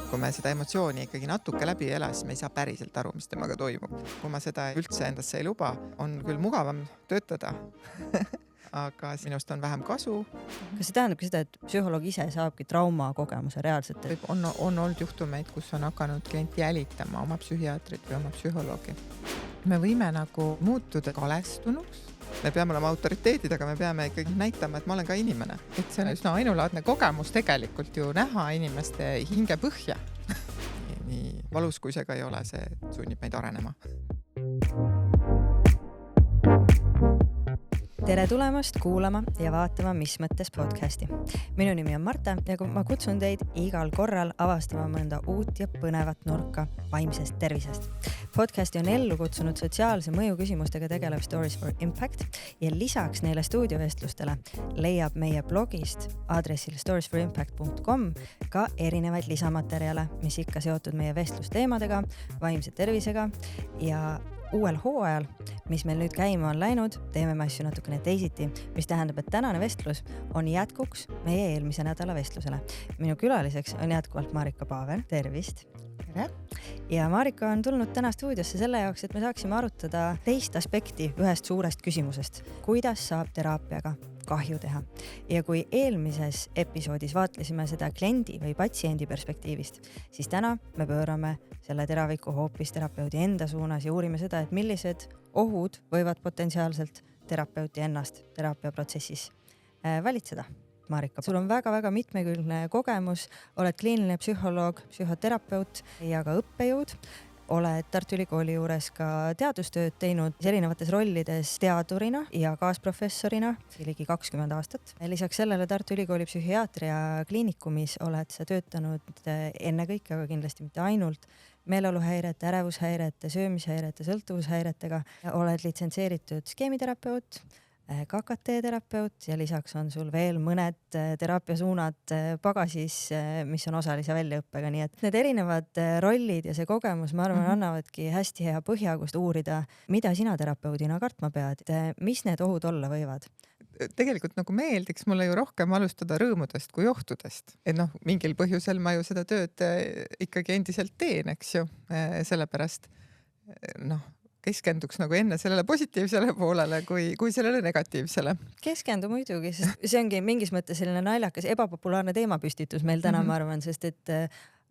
Kui me seda emotsiooni ikkagi natuke läbi ei ela, siis me ei saa päriselt aru, mis temaga toimub. Kui ma seda üldse endasse ei luba, on küll mugavam töötada, aga minust on vähem kasu. Kas see tähendabki seda, et psühholoog ise saabki traumakogemuse reaalselt? On olnud juhtumeid, kus on hakanud klienti jälitama oma psühhiaatrit või oma psühholoogi. Me võime nagu muutuda kalestunuks. Me peame olema autoriteedid, aga me peame ikkagi näitama, et ma olen ka inimene. Et see on üsna ainulaadne kogemus tegelikult ju näha inimeste hinge põhja. Nii valus kui see ka ei ole, see sunnib meid arenema. Tere tulemast kuulama ja vaatama Mis mõttes podcasti. Minu nimi on Marta ja ma kutsun teid igal korral avastama mõnda uut ja põnevat nurka vaimsest tervisest. Podcasti on ellu kutsunud sotsiaalse mõju küsimustega tegelev Stories for Impact ja lisaks neile stuudiovestlustele leiab meie blogist aadressil storiesforimpact.com ka erinevaid lisamaterjale, mis ikka seotud meie vestlusteemadega, vaimse tervisega ja uuel hooajal, mis meil nüüd käima on läinud, teeme me asju natukene teisiti, mis tähendab, et tänane vestlus on jätkuks meie eelmise nädala vestlusele. Minu külaliseks on jätkuvalt Marika Paaver. Tervist! Tere! Ja Marika on tulnud täna stuudiosse selle jaoks, et me saaksime arutada teist aspekti ühest suurest küsimusest. Kuidas saab teraapiaga kahju teha? Ja kui eelmises episoodis vaatlesime seda kliendi või patsiendi perspektiivist, siis täna me pöörame selle teraviku hoopis terapeudi enda suunas ja uurime seda, et millised ohud võivad potentsiaalselt terapeuti ennast teraapiaprotsessis valitseda. Marika, sul on väga-väga mitmekülgne kogemus, oled kliiniline psühholoog, psühhoterapeut ja ka õppejõud. Oled Tartu Ülikooli juures ka teadustööd teinud erinevates rollides teadurina ja kaasprofessorina ligi 20 aastat. Lisaks sellele Tartu Ülikooli psühhiaatria kliinikumis oled sa töötanud ennekõike, aga kindlasti mitte ainult meeleoluhäirete, ärevushäirete, söömishäirete, sõltuvushäiretega. Oled litsentseeritud skeemiterapeut, KKT-terapeut ja lisaks on sul veel mõned teraapiasuunad pagasis, mis on osalise väljaõppega. Nii et need erinevad rollid ja see kogemus, ma arvan, annavadki hästi hea põhja, kust uurida, mida sina terapeudina kartma pead. Mis need ohud olla võivad? Tegelikult nagu meeldiks mulle ju rohkem alustada rõõmudest kui ohtudest. Et mingil põhjusel ma ju seda tööd ikkagi endiselt teen, eks ju. Sellepärast keskenduks nagu enne sellele positiivsele poolele kui sellele negatiivsele. Keskendu muidugi, sest see ongi mingis mõttes selline naljakas, ebapopulaarne teemapüstitus meil täna, ma arvan, sest et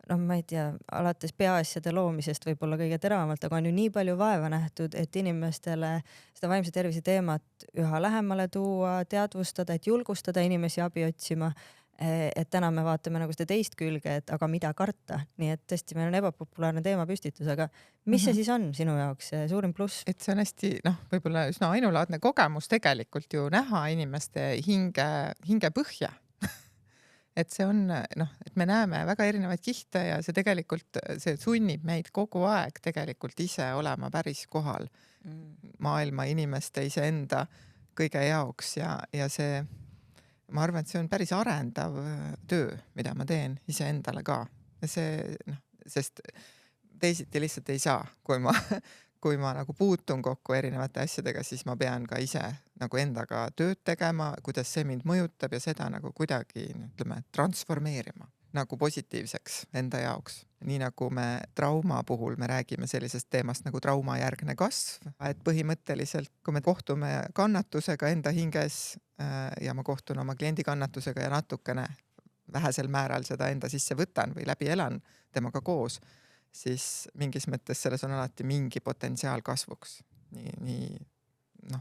ma ei tea, alates peaasjade loomisest võib-olla kõige teravamalt, aga on ju nii palju vaeva nähtud, et inimestele seda vaimse tervise teemat üha lähemale tuua, teadvustada, et julgustada inimesi abi otsima. Et täna me vaatame nagu seda teist külge, et aga mida karta. Nii et tõesti meil on ebapopulaarne teemapüstitus, aga mis see siis on sinu jaoks suurim pluss? Et see on hästi, võib-olla üsna ainulaadne kogemus tegelikult ju näha inimeste hinge põhja. Et see on, et me näeme väga erinevaid kihte ja see tegelikult see sunnib meid kogu aeg tegelikult ise olema päris kohal maailma inimeste iseenda kõige jaoks ja see ma arvan, et see on päris arendav töö, mida ma teen iseendale ka. Ja see, sest teisiti lihtsalt ei saa, kui ma nagu puutun kokku erinevate asjadega, siis ma pean ka ise nagu endaga tööd tegema, kuidas see mind mõjutab ja seda nagu kuidagi, transformeerima nagu positiivseks enda jaoks. Nii nagu me trauma puhul me räägime sellisest teemast nagu traumajärgne kasv, et põhimõtteliselt, kui me kohtume kannatusega enda hinges ja ma kohtun oma kliendi kannatusega ja natukene vähesel määral seda enda sisse võtan või läbi elan temaga koos, siis mingis mõttes selles on alati mingi potentsiaal kasvuks. Nii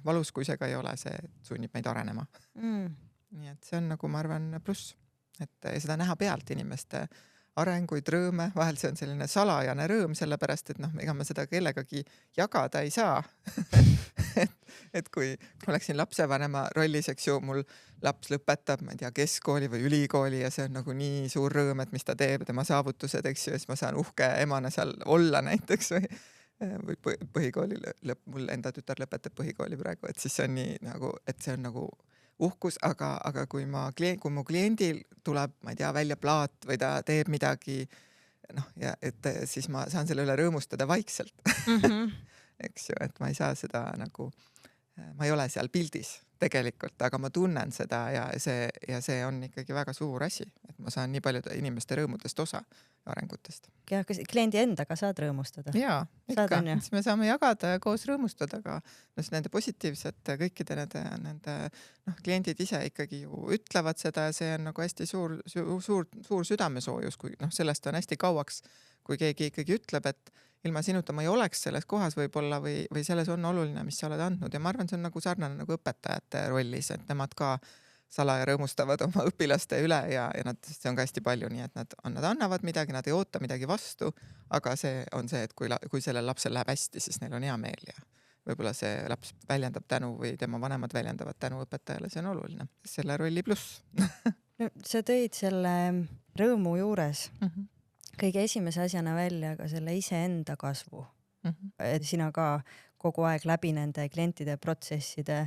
valus kui see ka ei ole, see sunnib meid arenema. Nii et see on nagu, ma arvan, pluss. Et seda näha pealt inimeste arenguid, rõõme, vahel see on selline salajane rõõm, sellepärast, et ega ma seda kellegagi jagada ei saa. et kui ma läksin lapsevanema rollis, eks ju, mul laps lõpetab, ma ei tea, keskkooli või ülikooli ja see on nagu nii suur rõõm, et mis ta teeb, tema saavutused, eks ju, ja siis ma saan uhke emana seal olla näiteks või põhikooli mul enda tütar lõpetab põhikooli praegu, et siis see on nii nagu, et see on nagu uhkus, aga kui mu kliendil tuleb, ma ei tea, välja plaat või ta teeb midagi, ja et siis ma saan selle üle rõõmustada vaikselt. Eks ju, et ma ei saa seda nagu, ma ei ole seal pildis tegelikult, aga ma tunnen seda ja see on ikkagi väga suur asi, et ma saan nii paljude inimeste rõõmudest osa arengutest. Ja kas kliendi endaga saad rõõmustada? Jaa, ikka, siis me saame jagada ja koos rõõmustada ka nende positiivsete kõikide nende kliendid ise ikkagi ju ütlevad seda ja see on nagu hästi suur südamesoojus, kui sellest on hästi kauaks, kui keegi ikkagi ütleb, et ilma sinuta ma ei oleks selles kohas võib-olla või selles on oluline, mis sa oled andnud ja ma arvan, see on nagu sarnane nagu õpetajate rollis, et nemad ka salaja rõõmustavad oma õpilaste üle ja see on ka hästi palju, nii et nad annavad midagi, nad ei oota midagi vastu, aga see on see, et kui sellel lapsel läheb hästi, siis neil on hea meel ja võib-olla see laps väljendab tänu või tema vanemad väljendavad tänu õpetajale, see on oluline. Selle rolli pluss. No, sa tõid selle rõõmu juures kõige esimese asjana välja ka selle iseenda kasvu. Et sina ka kogu aeg läbi nende klientide protsesside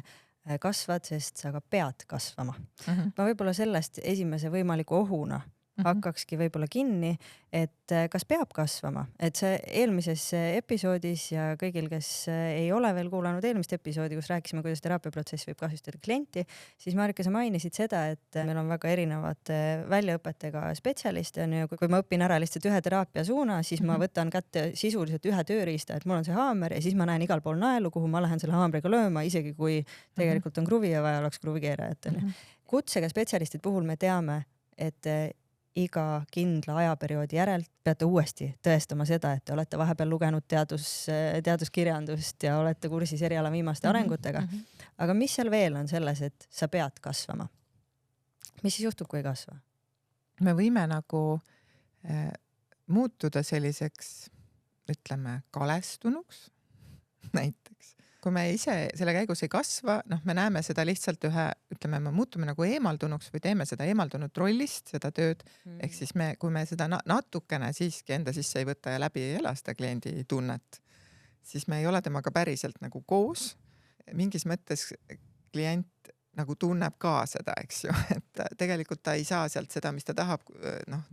kasvad, sest sa ka pead kasvama. Ma võib-olla sellest esimese võimaliku ohuna hakkakski võib-olla kinni, et kas peab kasvama, et see eelmises episoodis ja kõigil, kes ei ole veel kuulanud eelmist episoodi, kus rääkisime, kuidas teraapiaprotsess võib kahjustada klienti, siis Marika, sa mainisid seda, et meil on väga erinevate väljaõpetega spetsialiste, on ju, kui ma õpin ära lihtsalt ühe teraapia suuna, siis ma võtan kätte sisuliselt ühe tööriista, et mul on see haamer ja siis ma näen igal pool naelu, kuhu ma lähen selle haamriga lööma, isegi kui tegelikult on kruvi ja vaja oleks kruvikeerajat. Kutsega spetsialistid puhul me teame, et iga kindla ajaperioodi järel peate uuesti tõestama seda, et te olete vahepeal lugenud teaduskirjandust ja olete kursis eriala viimaste arengutega. Aga mis seal veel on selles, et sa pead kasvama? Mis siis juhtub, kui ei kasva? Me võime nagu muutuda selliseks, ütleme, kalestunuks näiteks. Kui me ise selle käigus ei kasva, me näeme seda lihtsalt me muutume nagu eemaldunuks või teeme seda eemaldunud rollist, seda tööd. Ehk siis kui me seda natukene siiski enda sisse ei võta ja läbi ei ela seda kliendi tunnet, siis me ei ole temaga päriselt nagu koos. Mingis mõttes klient nagu tunneb ka seda, eks ju, et tegelikult ta ei saa sealt seda, mis ta tahab.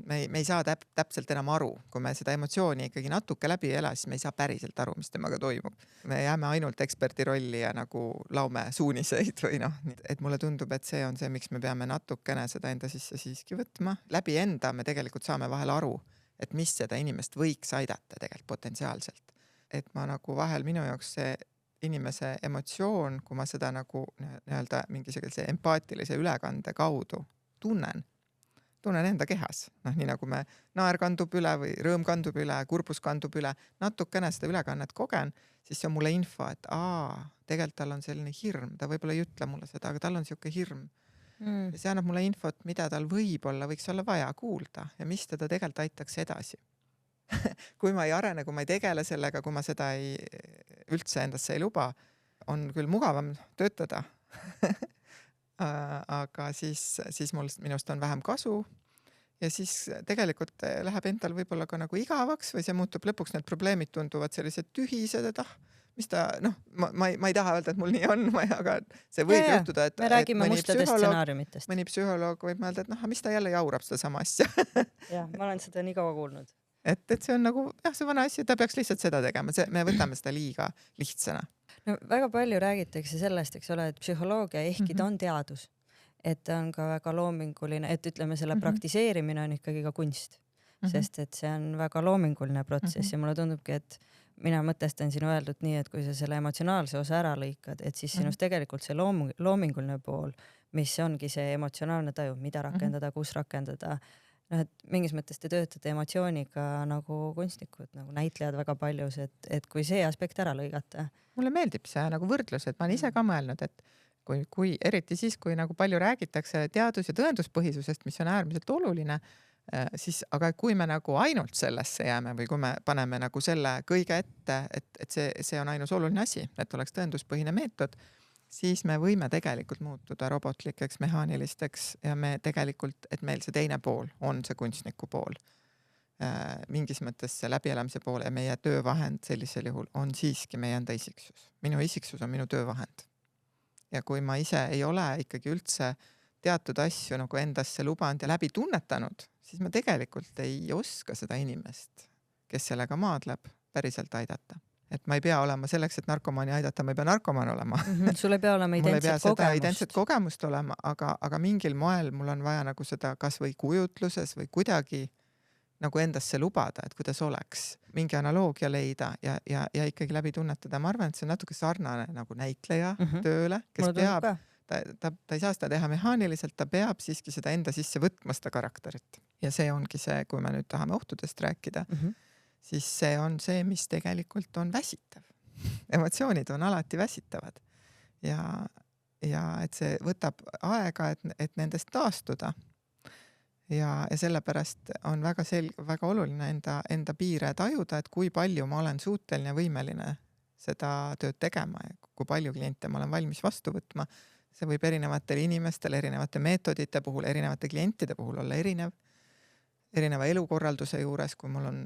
Me ei saa täpselt enam aru, kui me seda emotsiooni ikkagi natuke läbi ei ela, siis me ei saa päriselt aru, mis temaga toimub. Me jääme ainult eksperti rolli ja nagu laume suuniseid või et mulle tundub, et see on see, miks me peame natukene seda enda sisse siiski võtma. Läbi enda me tegelikult saame vahel aru, et mis seda inimest võiks aidata tegelikult potentsiaalselt. Et ma nagu vahel minu jaoks see inimese emotsioon, kui ma seda nagu nii-öelda mingisuguse empaatilise ülekande kaudu tunnen enda kehas. Nii nagu me naer kandub üle või rõõm kandub üle, kurbus kandub üle, natukene seda ülekannet kogen, siis see on mulle info, et tegelikult tal on selline hirm, ta võib-olla ei ütle mulle seda, aga tal on siuke hirm. Ja see annab mulle infot, mida tal võib-olla võiks olla vaja kuulda ja mis teda tegelikult aitaks edasi. Kui ma ei arene, kui ma ei tegele sellega, kui ma seda üldse endasse ei luba, on küll mugavam töötada. Aga siis minust on vähem kasu ja siis tegelikult läheb endal võib-olla ka nagu igavaks või see muutub lõpuks, need probleemid tunduvad sellised tühised, et mis ta, ma ei taha öelda, et mul nii on, aga see võib juhtuda, et me räägime mustadest stsenaariumitest. Mõni psühholoog võib mõelda, et mis ta jälle jaurab seda sama asja. Ja, ma olen seda nii kaua kuulnud. Et see on nagu, see vana asja, ta peaks lihtsalt seda tegema, me võtame seda liiga lihtsana. No, väga palju räägitakse sellest, eks ole, et psühholoogia ehkki ta on teadus, et ta on ka väga loominguline, et ütleme, selle praktiseerimine on ikkagi ka kunst, sest et see on väga loominguline protsess ja mulle tundubki, et mina mõtestan sinu öeldud nii, et kui sa selle emotsionaalse osa ära lõikad, et siis sinust tegelikult see loominguline pool, mis ongi see emotsionaalne taju, mida rakendada, kus rakendada, et mingis mõttes te töötate emotsiooniga nagu kunstnikud, nagu näitlejad väga paljus, et kui see aspekt ära lõigata. Mulle meeldib see nagu võrdlus, et ma olen ise ka mõelnud, et kui eriti siis, kui nagu palju räägitakse teadus- ja tõenduspõhisusest, mis on äärmiselt oluline, siis, aga kui me nagu ainult sellesse jääme või kui me paneme nagu selle kõige ette, et see on ainus oluline asi, et oleks tõenduspõhine meetod, siis me võime tegelikult muutuda robotlikeks, mehaanilisteks ja me tegelikult, et meil see teine pool on see kunstniku pool. Mingis mõttes see läbielamise pool ja meie töövahend sellisel juhul on siiski meie enda isiksus. Minu isiksus on minu töövahend. Ja kui ma ise ei ole ikkagi üldse teatud asju nagu endasse lubanud ja läbi tunnetanud, siis ma tegelikult ei oska seda inimest, kes sellega maadleb, päriselt aidata. et ma ei pea olema selleks, et narkomaani aidata, ma ei pea narkomaan olema. Sul ei pea olema identset kogemust olema, aga mingil moel mul on vaja nagu seda kas või kujutluses või kuidagi nagu endasse lubada, et kuidas oleks, mingi analoogia leida ja ikkagi läbi tunnetada. Ma arvan, et see on natuke sarnane nagu näitleja tööle, kes peab, ta ei saa seda teha mehaaniliselt, ta peab siiski seda enda sisse võtma, seda karakterit. Ja see ongi see, kui me nüüd tahame ohtudest rääkida, siis see on see, mis tegelikult on väsitav. Emotsioonid on alati väsitavad ja et see võtab aega, et nendest taastuda. Ja sellepärast on väga oluline enda piire tajuda, et kui palju ma olen suuteline võimeline seda tööd tegema ja kui palju kliente ma olen valmis vastu võtma. See võib erinevatele inimestele, erinevate meetodite puhul, erinevate klientide puhul olla erineva elukorralduse juures, kui mul on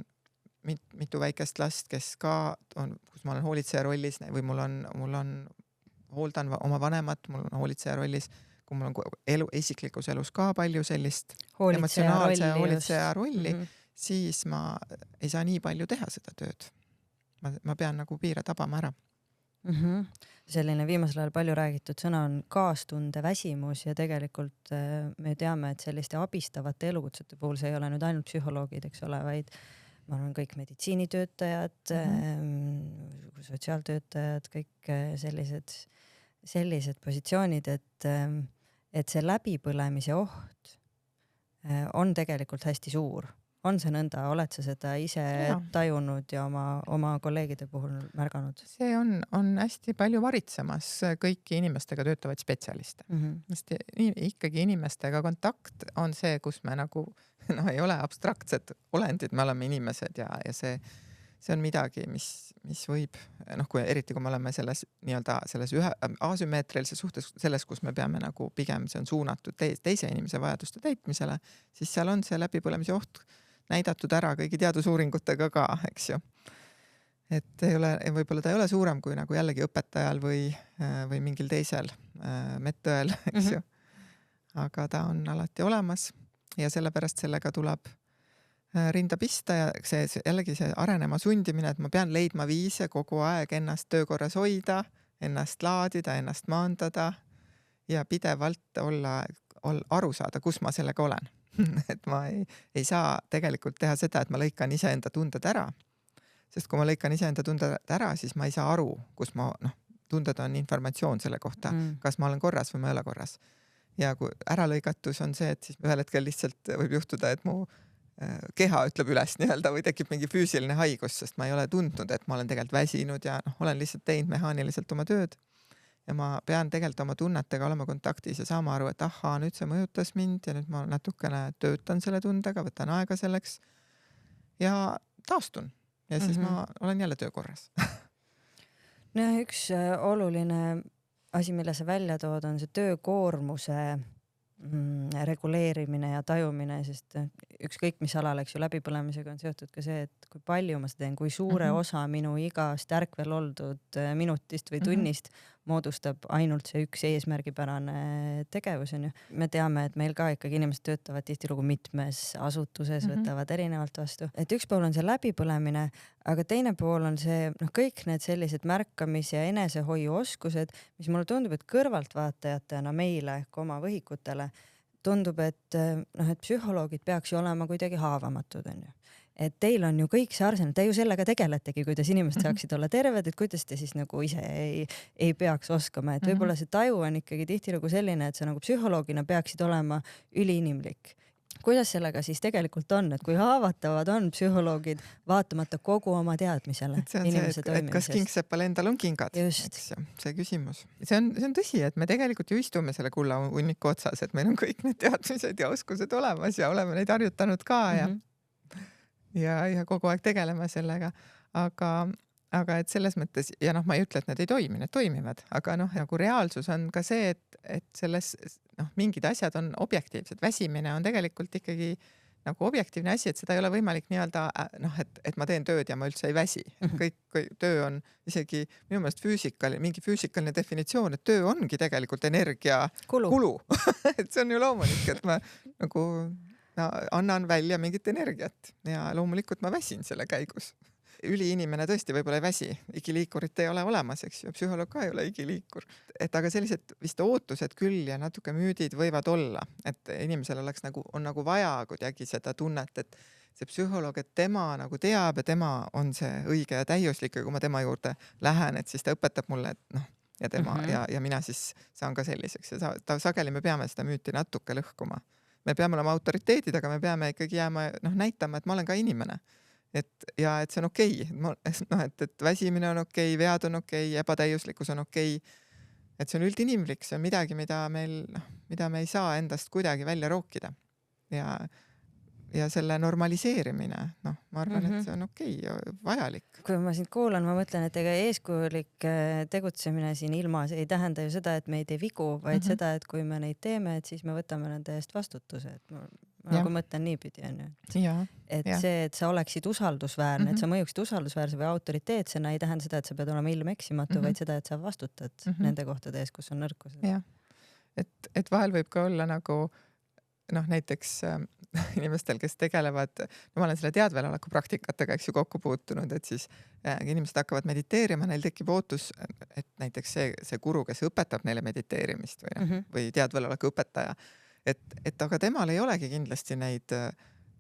mitu väikest last, kes ka on, kus ma olen hoolitseja rollis või mul on hooldan oma vanemat, mul on hoolitseja rollis, kui mul on isiklikus elus ka palju sellist emotsionaalse hoolitseja rolli, siis ma ei saa nii palju teha seda tööd. Ma pean nagu piire tabama ära. Selline viimasel ajal palju räägitud sõna on kaastunde väsimus ja tegelikult me teame, et selliste abistavate elukutsete puhul see ei ole nüüd ainult psühholoogid, eks ole, vaid ma olen kõik meditsiinitöötajad, sotsiaaltöötajad, kõik sellised positsioonid, et see läbipõlemise oht on tegelikult hästi suur. On see nõnda, oled sa seda ise tajunud ja oma kolleegide puhul märganud? See on hästi palju varitsemas kõiki inimestega töötavaid spetsialiste. Ikkagi inimestega kontakt on see, kus me nagu ei ole abstraktsed olendid, me oleme inimesed ja see on midagi, mis võib, eriti kui me oleme selles ühe asümmeetrilise suhtes, selles, kus me peame nagu pigem see on suunatud teise inimese vajaduste täitmisele, siis seal on see läbipõlemise oht näidatud ära kõigi teadusuuringutega ka, eks ju. Et võib-olla ta ei ole suurem kui nagu jällegi õpetajal või mingil teisel medõel, eks ju. Aga ta on alati olemas ja sellepärast sellega tuleb rinda pista ja jällegi see arenema sundimine, et ma pean leidma viise kogu aeg ennast töökorras hoida, ennast laadida, ennast maandada ja pidevalt aru saada, kus ma sellega olen. Et ma ei saa tegelikult teha seda, et ma lõikan iseenda tunded ära. Sest kui ma lõikan iseenda tunded ära, siis ma ei saa aru, kus tunded on informatsioon selle kohta, kas ma olen korras või ma ei ole korras. Ja kui äralõigatus on see, et siis ühel hetkel lihtsalt võib juhtuda, et mu keha ütleb üles nii-öelda või tekib mingi füüsiline haigus, sest ma ei ole tundnud, et ma olen tegelikult väsinud ja olen lihtsalt teinud mehaaniliselt oma tööd. Ja ma pean tegelikult oma tunnetega olema kontaktis ja saama aru, et nüüd see mõjutas mind ja nüüd ma natukene töötan selle tundega, võtan aega selleks ja taastun. Ja siis ma olen jälle töökorras. No üks oluline asi, mille sa välja tood, on see töökoormuse reguleerimine ja tajumine, sest ükskõik mis alal, eks ju, läbipõlemisega on seotud ka see, et kui palju ma seda teen, kui suure osa minu igast ärkvel oldud minutist või tunnist moodustab ainult see üks eesmärgipärane tegevus. On ju. Me teame, et meil ka ikkagi inimesed töötavad tihtilugu mitmes asutuses, võtavad erinevalt vastu. Et üks pool on see läbipõlemine, aga teine pool on see kõik need sellised märkamis- ja enesehoiu oskused, mis mulle tundub, et kõrvaltvaatajatena meile, oma võhikutele, tundub, et psühholoogid peaks ju olema kuidagi haavamatud, on ju. Et teil on ju kõik see arsenal, te ju sellega tegeletegi, kuidas inimesed saaksid olla terved, et kuidas te siis nagu ise ei peaks oskama, et võib-olla see taju on ikkagi tihtilugu selline, et sa nagu psühholoogina peaksid olema üliinimlik. Kuidas sellega siis tegelikult on, et kui haavatavad on psühholoogid vaatamata kogu oma teadmisele inimese toimimisest? Et kas kingsepal endal on kingad? Just. See küsimus. See on tõsi, et me tegelikult ju istume selle kulla hunniku otsas, et meil on kõik need teadmised ja oskused olemas ja oleme neid harjutanud ka ja kogu aeg tegeleme sellega, aga et selles mõttes, ja ma ei ütle, et need ei toimi, need toimivad, aga nagu reaalsus on ka see, et selles mingid asjad on objektiivsed, väsimine on tegelikult ikkagi nagu objektiivne asi, et seda ei ole võimalik nii-öelda, et ma teen tööd ja ma üldse ei väsi. Kõik töö on isegi minu meelest mingi füüsikaline definitsioon, et töö ongi tegelikult energia kulu. Et see on ju loomulik, et ma nagu annan välja mingit energiat ja loomulikult ma väsin selle käigus. üliinimene tõesti võib-olla ei väsi, igiliikurit ei ole olemas, eks ju, psühholoog ka ei ole igiliikur. Et aga sellised vist ootused küll ja natuke müüdid võivad olla, et inimesel oleks on nagu vaja kuidagi seda tunnet, et see psühholoog, et tema nagu teab ja tema on see õige ja täiuslik ja kui ma tema juurde lähen, et siis ta õpetab mulle, et noh, ja tema ja mina siis saan ka selliseks ja sageli me peame seda müüti natuke lõhkuma. Me peame olema autoriteedid, aga me peame ikkagi jääma, näitama, et ma olen ka inimene. Et see on okei. Et väsimine on okei, vead on okei, ebatäiuslikkus on okei. Et see on üldinimlik, see on midagi, mida me ei saa endast kuidagi välja rookida. Ja selle normaliseerimine, ma arvan, et see on okei ja vajalik. Kui ma sind kuulan, ma mõtlen, et ega eeskujulik tegutsemine siin ilmas ei tähenda ju seda, et me ei tee vigu, vaid seda, et kui me neid teeme, et siis me võtame nende eest vastutuse. Et ma nagu mõtlen niipidi, on ju. Et see, et sa oleksid usaldusväärne, et sa mõjuksid usaldusväärse või autoriteetsena, ei tähenda seda, et sa pead olema ilmeksimatu, vaid seda, et sa vastutad nende kohtade eest, kus on nõrkused. Jah. Et vahel võib ka olla nagu näiteks inimestel, kes tegelevad, ma olen selle teadveloleku praktikatega, eks ju, kokku puutunud, et siis inimesed hakkavad mediteerima, neil tekib ootus, et näiteks see guru, kes õpetab neile mediteerimist või teadveloleku õpetaja, et aga temal ei olegi kindlasti neid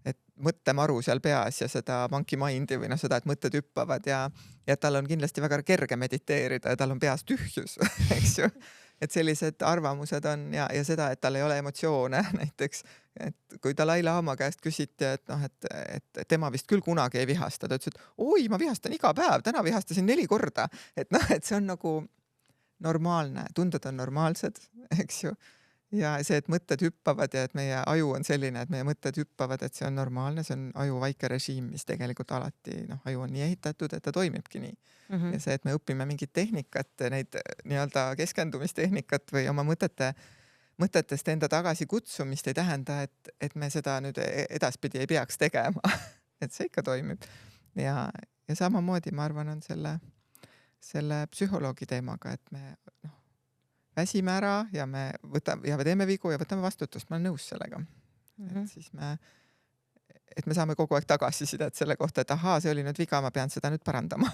et mõttemaru seal peas ja seda monkey mind'i või seda, et mõtted hüppavad ja tal on kindlasti väga kerge mediteerida ja tal on peas tühjus, eks ju. Et sellised arvamused on ja seda, et tal ei ole emotsioone näiteks, et kui Dalai-laama käest küsiti, et tema vist küll kunagi ei vihasta, ta ütles, et oi, ma vihastan iga päev, täna vihastasin 4 korda, et see on nagu normaalne, tunded on normaalsed, eks ju. Ja see, et mõtted hüppavad ja et meie aju on selline, et meie mõtted hüppavad, et see on normaalne, see on aju vaike režiim, mis tegelikult alati, aju on nii ehitatud, et ta toimibki nii. Ja see, et me õpime mingit tehnikat, neid nii-öelda keskendumistehnikat või oma mõtetest enda tagasi kutsumist ei tähenda, et me seda nüüd edaspidi ei peaks tegema. Et see ikka toimib. Ja samamoodi, ma arvan, on selle psühholoogi teemaga, et me väsime ära ja me teeme vigu ja võtame vastutust, ma olen nõus sellega. Et siis me saame kogu aeg tagasisidet selle kohta, et ahaa, see oli nüüd viga, ma pean seda nüüd parandama.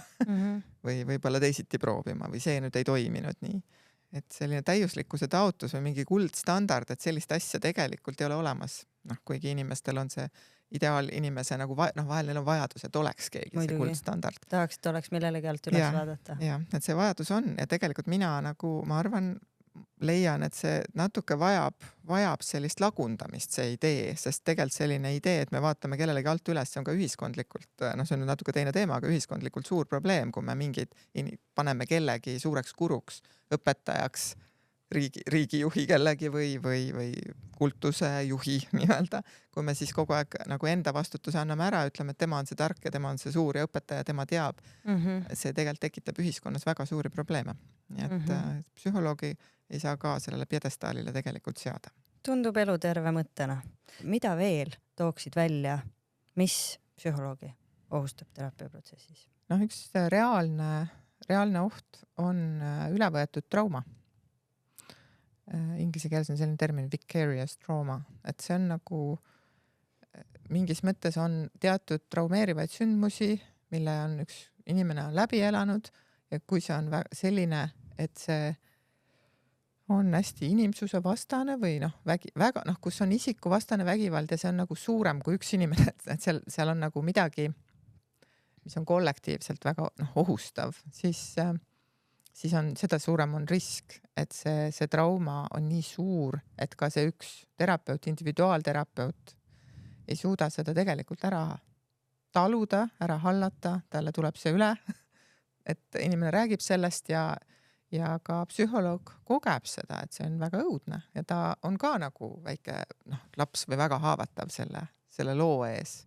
Või võib-olla teisiti proovima või see nüüd ei toiminud nii. Et selline täiuslikkuse taotus või mingi kuldstandard, et sellist asja tegelikult ei ole olemas. Kuigi inimestel on see ideaal inimese nagu vahel neil on vajadus, et oleks keegi see kuldstandard. Tahaks, et oleks millelegi alt üles vaadata. Ja, et see vajadus on ja tegelikult mina ma arvan, leian, et see natuke vajab sellist lagundamist, see idee, sest tegelikult selline idee, et me vaatame kellelegi alt üles, see on ka ühiskondlikult, see on natuke teine teema, aga ühiskondlikult suur probleem, kui me paneme kellegi suureks guruks, õpetajaks, riigijuhi kellegi või kultuse juhi nii-öelda, kui me siis kogu aeg nagu enda vastutuse anname ära, ütleme, et tema on see tark ja tema on see suur ja õpetaja, tema teab. See tegelikult tekitab ühiskonnas väga suuri probleeme. Nii et psühholoogi ei saa ka sellele pjedestaalile tegelikult seada. Tundub eluterve mõttena. Mida veel tooksid välja, mis psühholoogi ohustab teraapiaprotsessis? Üks reaalne oht on ülevõetud trauma. Inglise keeles on selline termin vicarious trauma, et see on nagu mingis mõttes on teatud traumeerivaid sündmusi, mille on üks inimene on läbi elanud ja kui see on selline, et see on hästi inimsuse vastane või kus on isiku vastane vägivald ja see on nagu suurem kui üks inimene, et seal on nagu midagi, mis on kollektiivselt väga ohustav, siis on seda suurem on risk, et see trauma on nii suur, et ka see üks terapeut, individuaalterapeut ei suuda seda tegelikult ära taluda, ära hallata, talle tuleb see üle, et inimene räägib sellest ja ka psühholoog kogeb seda, et see on väga õudne ja ta on ka nagu väike laps või väga haavatav selle loo ees.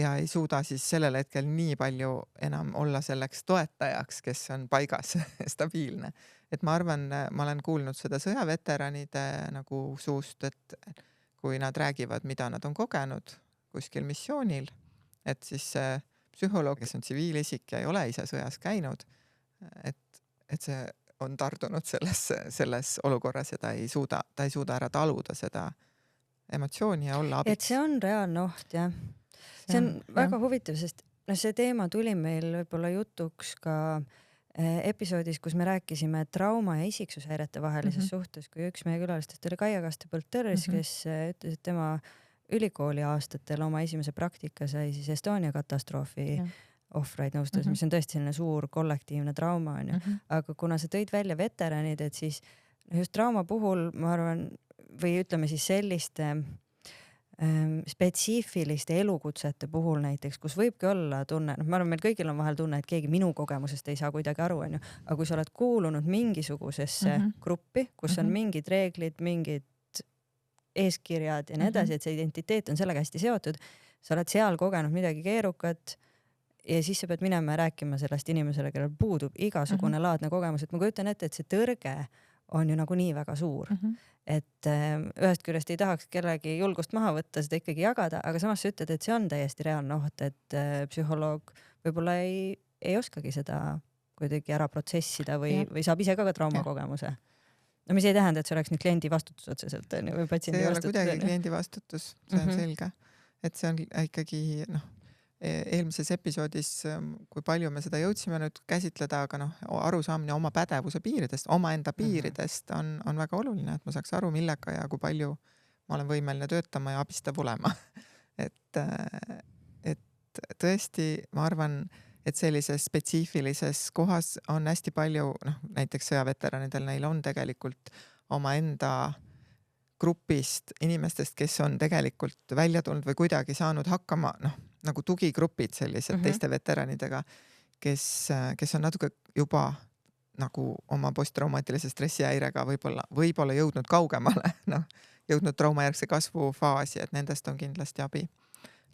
Ja ei suuda siis sellel hetkel nii palju enam olla selleks toetajaks, kes on paigas stabiilne. Et ma arvan, ma olen kuulnud seda sõjaveteranide nagu suust, et kui nad räägivad, mida nad on kogenud kuskil missioonil, et siis psühholoog, kes on tsiviilisik ja ei ole ise sõjas käinud, et see on tardunud selles olukorras ja ta ei suuda ära taluda seda emotsiooni ja olla abiks. Et see on reaalne oht, jah. see on väga huvitav, sest see teema tuli meil võib-olla jutuks ka episoodis, kus me rääkisime trauma ja isiksushäirete vahelises suhtes, kui üks meie külalistest oli Kaia Kastepõld-Tõrres, kes ütles, et tema ülikooli aastatel oma esimese praktika sai siis Estonia katastroofi ohvraid nõustas, mis on tõesti selline suur kollektiivne trauma, on ju. Aga kuna sa tõid välja veteranid, et siis just trauma puhul, ma arvan, või ütleme siis selliste spetsiifiliste elukutsete puhul näiteks, kus võibki olla tunne, ma arvan, meil kõigil on vahel tunne, et keegi minu kogemusest ei saa kuidagi aru, on ju, aga kui sa oled kuulunud mingisugusesse gruppi, kus on mingid reeglid, mingid eeskirjad ja nii edasi, et see identiteet on sellega hästi seotud, sa oled seal kogenud midagi keerukat ja siis sa pead minema ja rääkima sellest inimesele, kellel puudub igasugune laadne kogemus, et ma kujutan ette, et see tõrge on ju nagunii väga suur. Et ühest küljest ei tahaks kellegi julgust maha võtta, seda ikkagi jagada, aga samas sa ütled, et see on täiesti reaalne oht, et psühholoog võib-olla ei oskagi seda kuidagi ära protsessida või saab ise ka traumakogemuse. No mis ei tähenda, et see oleks nüüd kliendi vastutus otseselt või patsiendi vastutus. See ei ole kuidagi kliendi vastutus, see on selge. Et see on ikkagi, eelmises episoodis, kui palju me seda jõudsime nüüd käsitleda, aga arusaamine oma pädevuse piiridest, oma enda piiridest on väga oluline, et ma saaks aru, millega ja kui palju ma olen võimeline töötama ja abistav olema. Et tõesti, ma arvan, et sellises spetsiifilises kohas on hästi palju, näiteks sõjaveteranidel, neil on tegelikult oma enda grupist inimestest, kes on tegelikult välja tulnud või kuidagi saanud hakkama, nagu tugigrupid sellised teiste veteranidega, kes on natuke juba nagu oma posttraumaatilise stressihäirega võib-olla jõudnud kaugemale, jõudnud traumajärgse kasvu faasi, et nendest on kindlasti abi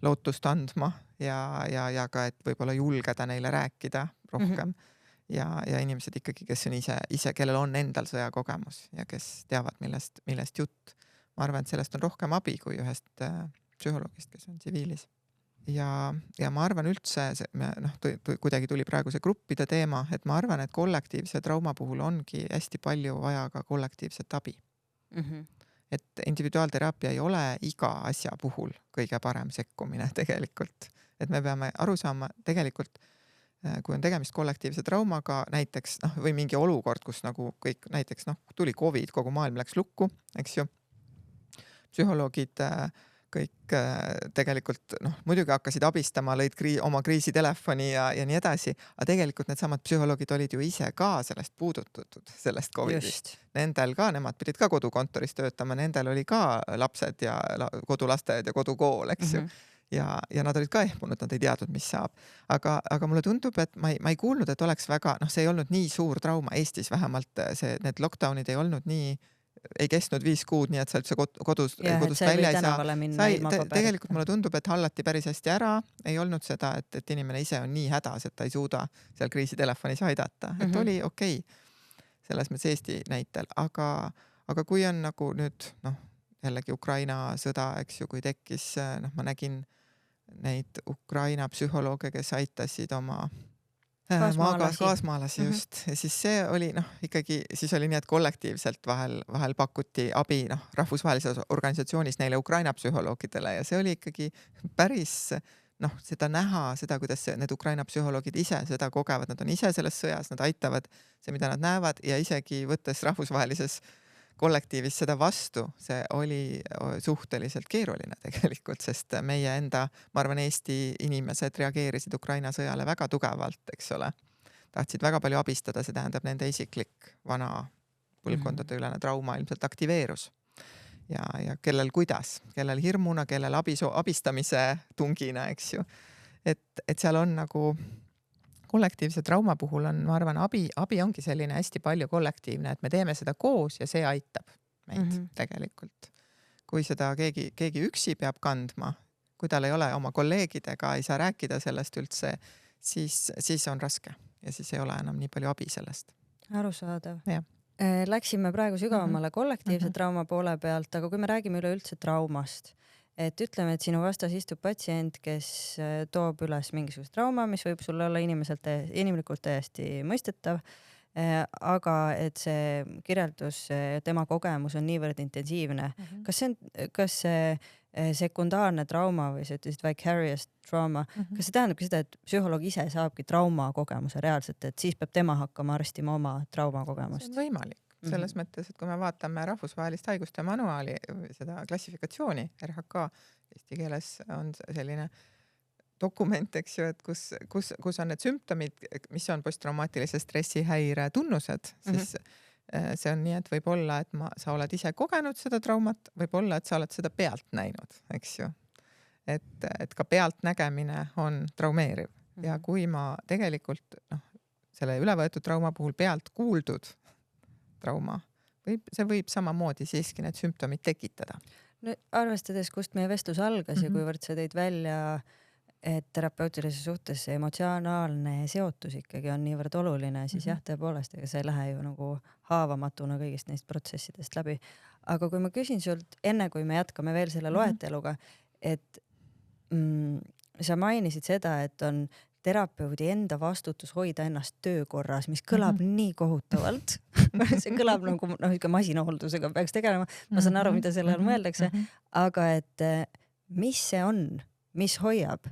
lootust andma ja ka, et võib-olla julgeda neile rääkida rohkem ja inimesed ikkagi, kes on ise, kellel on endal sõjakogemus ja kes teavad, millest jutt. Ma arvan, et sellest on rohkem abi kui ühest psühholoogist, kes on tsiviilis. Ja ma arvan üldse, kuidagi tuli praegu see gruppide teema, et ma arvan, et kollektiivse trauma puhul ongi hästi palju vaja ka kollektiivset abi. Et individuaalteraapia ei ole iga asja puhul kõige parem sekkumine tegelikult. Et me peame aru saama tegelikult, kui on tegemist kollektiivse traumaga, näiteks või mingi olukord, kus nagu kõik näiteks tuli COVID, kogu maailm läks lukku, eks ju. Psühholoogid kõik tegelikult muidugi hakkasid abistama, lõid oma kriisitelefoni ja nii edasi, aga tegelikult needsamad psühholoogid olid ju ise ka sellest puudutatud, sellest COVIDist. Nendel ka, nemad pidid ka kodukontoris töötama, nendel oli ka lapsed ja kodulasteed ja kodukool, eks ju. Ja nad olid ka ehmunud, nad ei teadnud, mis saab. Aga mulle tundub, et ma ei kuulnud, et oleks väga, see ei olnud nii suur trauma Eestis, vähemalt need lockdownid ei olnud nii, ei kestnud 5 kuud, nii et sa üldse kodust välja ei saa. Tegelikult mulle tundub, et hallati päris hästi ära, ei olnud seda, et inimene ise on nii hädas, et ta ei suuda seal kriisitelefonis aidata. Et oli okei, selles mõttes Eesti näitel, aga kui on nagu nüüd, jällegi Ukraina sõda, eks ju, kui tekkis, ma nägin neid Ukraina psühholooge, kes aitasid oma kaasmaalasi just. Ja siis see oli ikkagi, siis oli nii, et kollektiivselt vahel pakuti abi rahvusvahelises organisatsioonis neile Ukraina psühholoogidele ja see oli ikkagi päris seda näha, seda, kuidas need Ukraina psühholoogid ise seda kogevad, nad on ise selles sõjas, nad aitavad see, mida nad näevad ja isegi võttes rahvusvahelises kollektiivis seda vastu, see oli suhteliselt keeruline tegelikult, sest meie enda, ma arvan, Eesti inimesed reageerisid Ukraina sõjale väga tugevalt, eks ole. Tahtsid väga palju abistada, see tähendab nende isiklik vana põlvkondade ülene trauma ilmselt aktiveerus. Ja kellel kuidas, kellel hirmuna, kellel abistamise tungina, eks ju. Et seal on nagu kollektiivse trauma puhul on, ma arvan, abi ongi selline hästi palju kollektiivne, et me teeme seda koos ja see aitab meid tegelikult. Kui seda keegi üksi peab kandma, kui tal ei ole oma kolleegidega, ei saa rääkida sellest üldse, siis on raske ja siis ei ole enam nii palju abi sellest. Arusaadav. Läksime praegu sügavamale kollektiivse trauma poole pealt, aga kui me räägime üleüldse traumast, et ütleme, et sinu vastas istub patsient, kes toob üles mingisugust trauma, mis võib sulle olla inimlikult täiesti mõistetav, aga et see kirjeldus, tema kogemus on niivõrd intensiivne. Kas see sekundaarne trauma või sa ütlesid vicarious trauma. Kas see tähendabki seda, et psühholoog ise saabki traumakogemuse reaalselt, et siis peab tema hakkama arstima oma traumakogemust? See on võimalik. Selles mõttes, et kui me vaatame rahvusvahelist haiguste manuaali, seda klassifikatsiooni, RHK eesti keeles on selline dokument, eks ju, et kus on need sümptomid, mis on posttraumaatilise stressihäire tunnused, siis see on nii, et võib olla, et sa oled ise kogenud seda traumat, võib olla, et sa oled seda pealt näinud, eks ju. Et ka pealt nägemine on traumeeriv. Ja kui ma tegelikult selle ülevõetud trauma puhul pealt kuuldud trauma, see võib samamoodi siiski need sümptomid tekitada. No, arvestades, kust meie vestlus algas ja kuivõrd sa tõid välja, et terapeutilises suhtes see emotsionaalne seotus ikkagi on niivõrd oluline, siis jah, tõepoolest, ega see ei lähe ju nagu haavamatuna kõigist neist protsessidest läbi. Aga kui ma küsin sult, enne kui me jätkame veel selle loeteluga, et sa mainisid seda, et on terapeudi enda vastutus hoida ennast töökorras, mis kõlab nii kohutavalt. See kõlab nagu ikka masinahooldusega peaks tegelema. Ma saan aru, mida selle all mõeldakse, aga et mis see on, mis hoiab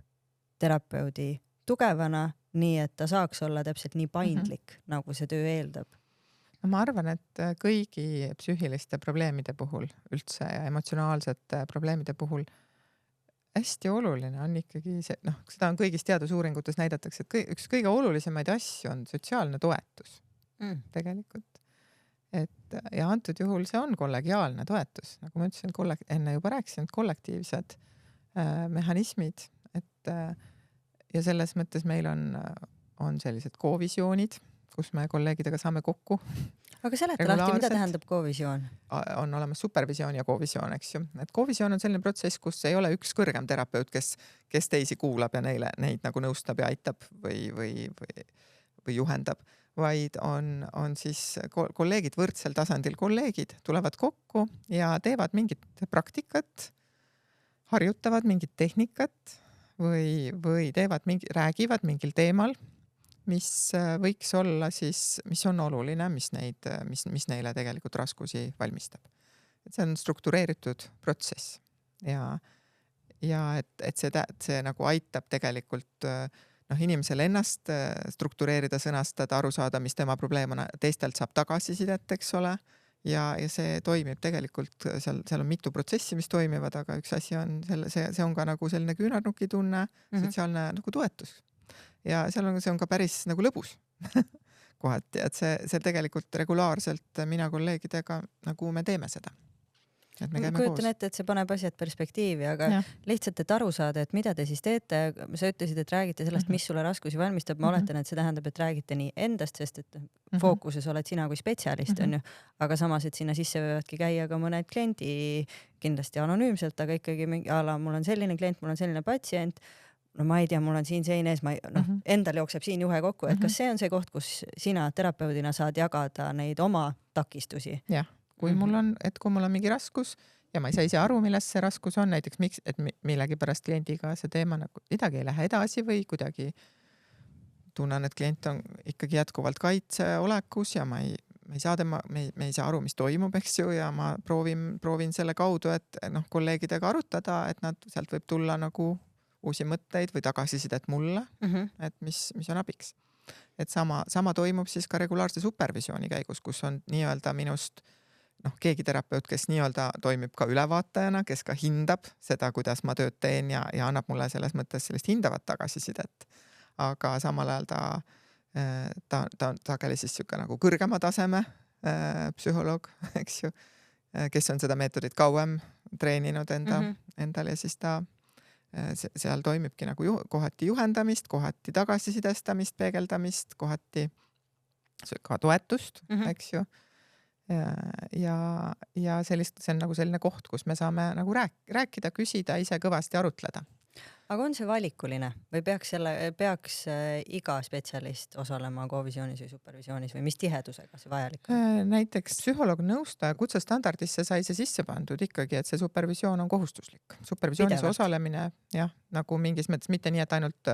terapeudi tugevana, nii et ta saaks olla täpselt nii paindlik, nagu see töö eeldab? Ma arvan, et kõigi psüühiliste probleemide puhul üldse ja emotsionaalsete probleemide puhul hästi oluline on ikkagi see, seda on kõigis teadusuuringutes näidatakse, et üks kõige olulisemaid asju on sotsiaalne toetus tegelikult. Ja antud juhul see on kollegiaalne toetus, nagu ma ütlesin, enne juba rääkisin, kollektiivsed mehhanismid, ja selles mõttes meil on sellised kovisioonid, kus me kolleegidega saame kokku. Aga seleta lahti, mida tähendab kovisioon? On olemas supervisioon ja kovisioon, eks ju. Et kovisioon on selline protsess, kus ei ole üks kõrgem terapeut, kes teisi kuulab ja neid nagu nõustab ja aitab või juhendab, vaid on siis kolleegid võrdsel tasandil. Kolleegid tulevad kokku ja teevad mingit praktikat, harjutavad mingit tehnikat või räägivad mingil teemal, mis võiks olla siis, mis on oluline, mis neile tegelikult raskusi valmistab. Et see on struktureeritud protsess ja et see nagu aitab tegelikult inimesel ennast struktureerida, sõnastada, aru saada, mis tema probleem on, teistelt saab tagasisidet, eks ole, ja see toimib tegelikult, seal on mitu protsessi, mis toimivad, aga üks asi on see on ka nagu selline küünarnuki tunne, sotsiaalne nagu toetus. Ja see on ka päris nagu lõbus kohati, et see tegelikult regulaarselt mina kolleegidega nagu me teeme seda. Ma kujutan ette, et see paneb asjad perspektiivi, aga lihtsalt, et aru saada, et mida te siis teete, sa ütlesid, et räägite sellest, mis sulle raskusi valmistab, ma oletan, et see tähendab, et räägite nii endast, sest et fookuses oled sina kui spetsialist, on ju, aga samas, et sinna sisse võivadki käia ka mõned kliendi, kindlasti anonüümselt, aga ikkagi mul on selline klient, mul on selline patsient, no ma ei tea, mul on siin sein ees, endal jookseb siin juhe kokku, et kas see on see koht, kus sina terapeudina saad jagada neid oma takistusi? Jah, kui mul on mingi raskus ja ma ei saa ise aru, milles see raskus on, näiteks miks, et millegi pärast kliendiga see teema nagu midagi ei lähe edasi või kuidagi tunnen, et klient on ikkagi jätkuvalt kaitseolekus ja me ei saa aru, mis toimub, eks ju, ja ma proovin selle kaudu, et kolleegidega arutada, et sealt võib tulla nagu uusi mõtteid või tagasisidet mulle, et mis on abiks. Et sama toimub siis ka regulaarse supervisiooni käigus, kus on nii-öelda minust keegi terapeut, kes nii-öelda toimib ka ülevaatajana, kes ka hindab seda, kuidas ma tööd teen ja annab mulle selles mõttes sellist hindavat tagasisidet. Aga samal ajal ta sageli siis siuke nagu kõrgema taseme psühholoog, eks ju, kes on seda meetodit kauem treeninud endal ja siis seal toimibki nagu kohati juhendamist, kohati tagasisidestamist, peegeldamist, kohati ka toetust, eks ju. Ja see on nagu selline koht, kus me saame nagu rääkida, küsida, ise kõvasti arutleda. Aga on see valikuline või peaks iga spetsialist osalema koovisioonis või supervisioonis või mis tihedusega see vajalik on? Näiteks psühholoog-nõustaja kutsestandardisse sai see sisse pandud ikkagi, et see supervisioon on kohustuslik. Supervisioonis osalemine, nagu mingis mõttes mitte nii, et ainult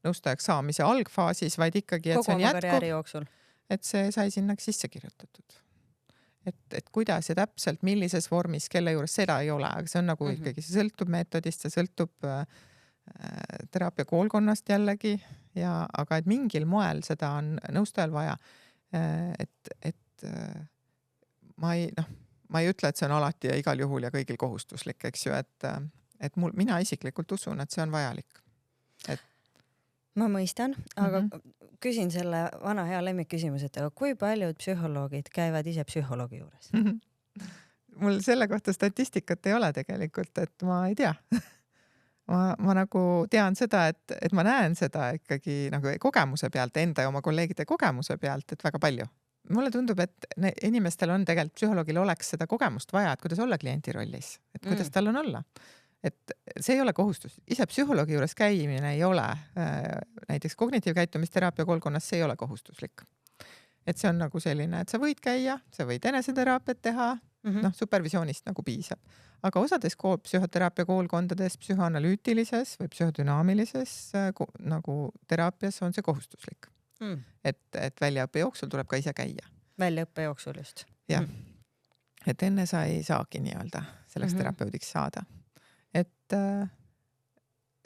nõustajaks saamise algfaasis, vaid ikkagi, et kogu oma karjääri jooksul. Et see sai sinna sisse kirjutatud. et kuidas ja täpselt, millises vormis, kelle juures seda ei ole, aga see on nagu ikkagi, see sõltub meetodist, see sõltub teraapia koolkonnast jällegi aga et mingil moel seda on nõustajal vaja. Et ma ei ütle, et see on alati ja igal juhul ja kõigil kohustuslik, eks ju, et mina isiklikult usun, et see on vajalik. Ma mõistan, aga küsin selle vana hea lemmikküsimuse, et aga kui paljud psühholoogid käivad ise psühholoogi juures? Mul selle kohta statistikat ei ole tegelikult, et ma ei tea. Ma nagu tean seda, et ma näen seda ikkagi nagu kogemuse pealt, enda ja oma kolleegide kogemuse pealt, et väga palju. Mulle tundub, et inimestel on tegelikult psühholoogil oleks seda kogemust vaja, et kuidas olla kliendi rollis, et kuidas tal on olla. Et see ei ole kohustus. Ise psühholoogi juures käimine ei ole, näiteks kognitiivkäitumisteraapia koolkonnas see ei ole kohustuslik. Et see on nagu selline, et sa võid käia, sa võid eneseteraapiat teha, supervisioonist nagu piisab. Aga osades psühhoteraapia koolkondades, psühhoanalüütilises või psühhodünaamilises nagu teraapias on see kohustuslik. Et väljaõppe jooksul tuleb ka ise käia. Väljaõppe jooksul just. Jah. Et enne sa ei saagi nii-öelda selleks terapeudiks saada. Et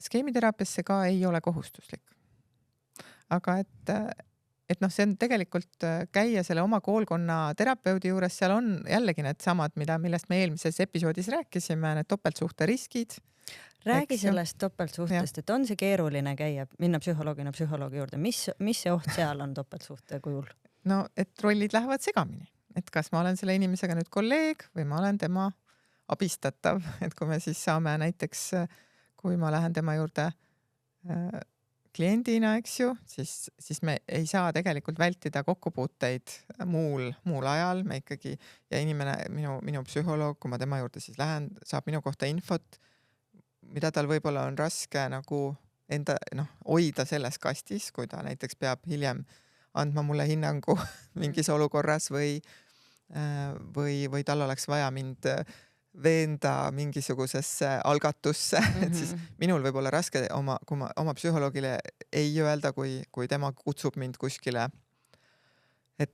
skeemiteraapias see ka ei ole kohustuslik. Aga et see on tegelikult käia selle oma koolkonna terapeudi juures, seal on jällegi need samad, millest me eelmises episoodis rääkisime, need topeltsuhte riskid. Räägi sellest topeltsuhtest, et on see keeruline käia, minna psühholoogina psühholoogi juurde. Mis see oht seal on topeltsuhte kujul? No, et rollid lähevad segamini. Et kas ma olen selle inimesega nüüd kolleeg või ma olen tema abistatav, et kui me siis saame näiteks, kui ma lähen tema juurde kliendina, eks ju, siis me ei saa tegelikult vältida kokkupuuteid muul ajal, me ikkagi ja inimene, minu psühholoog, kui ma tema juurde siis lähen, saab minu kohta infot, mida tal võib-olla on raske nagu enda hoida selles kastis, kui ta näiteks peab hiljem andma mulle hinnangu mingis olukorras või tal oleks vaja mind veenda mingisugusesse algatusse, et siis minul võib olla raske kui ma oma psühholoogile ei öelda, kui tema kutsub mind kuskile, et